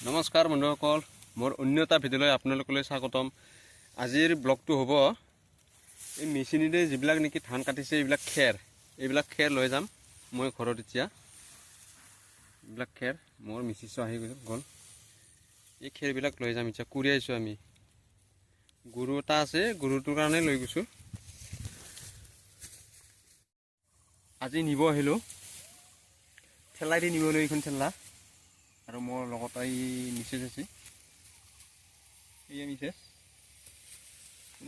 নমস্কাৰ বন্ধুসকল, মোৰ অন্য এটা ভিডিঅ'লৈ আপোনালোকলৈ স্বাগতম। আজিৰ ব্লগটো হ'ব এই মেচিনেৰে যিবিলাক নেকি ধান কাটিছে এইবিলাক খেৰ লৈ যাম মই ঘৰত। এতিয়া এইবিলাক খেৰ মোৰ মিচিছো আহি গ'ল। এই খেৰবিলাক লৈ যাম। এতিয়া কুৰিয়াইছোঁ আমি। গৰু এটা আছে, গৰুটোৰ কাৰণে লৈ গৈছোঁ। আজি নিব আহিলোঁ, ঠেলাই দি নিবলৈ। এইখন ঠেলা আৰু মোৰ লগত এই মিছেছ আছে, এই মিছেছ।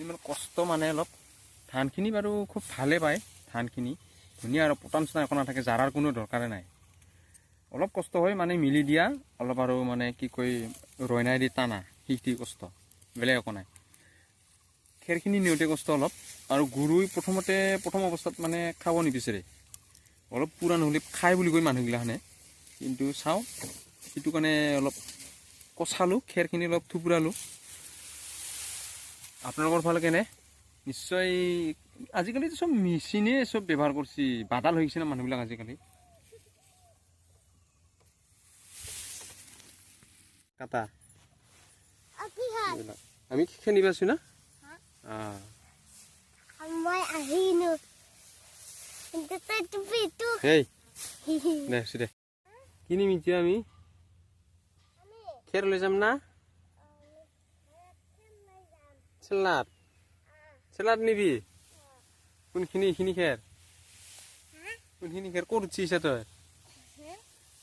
ইমান কষ্ট মানে অলপ। ধানখিনি বাৰু খুব ভালে পায়, ধানখিনি ধুনীয়া আৰু পটান চটান একো নাথাকে, জাৰাৰ কোনো দৰকাৰে নাই। অলপ কষ্ট হয় মানে মিলি দিয়া অলপ, আৰু মানে কি কয় ৰয়নাই দি টানা, সেইটোৱে কষ্ট, বেলেগ একো নাই। খেৰখিনি নিওঁতে কষ্ট অলপ। আৰু গৰুই প্ৰথম অৱস্থাত মানে খাব নিবিচাৰে, অলপ পুৰাণ হ'লে খাই বুলি কয় মানুহগিলাখানে। কিন্তু চাওঁ, সেইটো কাৰণে অলপ কচালোঁ, খেৰখিনি অলপ থুপুৰালোঁ। আপোনালোকৰ ফালে কেনে? নিশ্চয় আজিকালিতো চব মেচিনে চব ব্যৱহাৰ কৰিছে, বাদাল হৈ গৈছে না মানুহবিলাক আজিকালি। কাটা আমি খেনি পাইছোঁ না। কিনিম এতিয়া আমি খেৰ লৈ যাম না। চেলাত নিবি কোনখিনি? এইখিনি খেৰ কোনখিনি খেৰ ক'ত উঠিছে তই?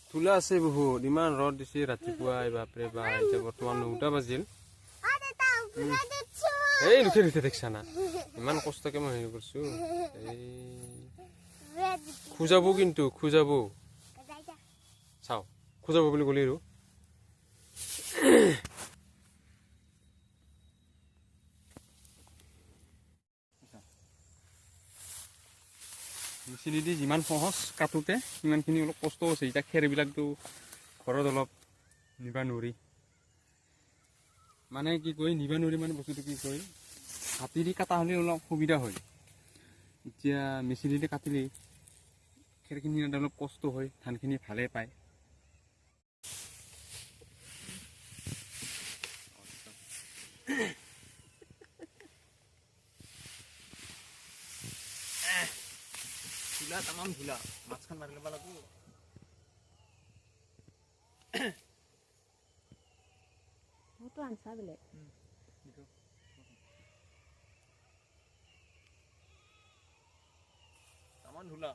ধূলা আছে বহুত, ইমান ৰ'দ দিছে ৰাতিপুৱাই, বাপৰে বা। এতিয়া বৰ্তমান 9টা বাজিল। এই নুঠে দেখছা না, ইমান কষ্টকে মই হেৰি কৰিছোঁ। এই খোজাব, কিন্তু খোজাব, চাওঁ খোজাব বুলি ক'লি আৰু। মেচিনেদি যিমান সহজ কাটোতে সিমানখিনি অলপ কষ্ট আছে। এতিয়া খেৰবিলাকতো ঘৰত অলপ নিবা নোৱাৰি, মানে কি কয় নিবা নোৱাৰি মানে বস্তুটো কি কয়, হাতেদি কাটা হ'লে অলপ সুবিধা হয়। এতিয়া মেচিনেদি কাটিলে খেৰখিনি অলপ কষ্ট হয়, ধানখিনি ভালে পায়। ধূলা, তামাম ধূলা, মাছখন মাৰি ল'ব লাগিব। মোৰতো আনছা বেলেগ। তামাম ধূলা।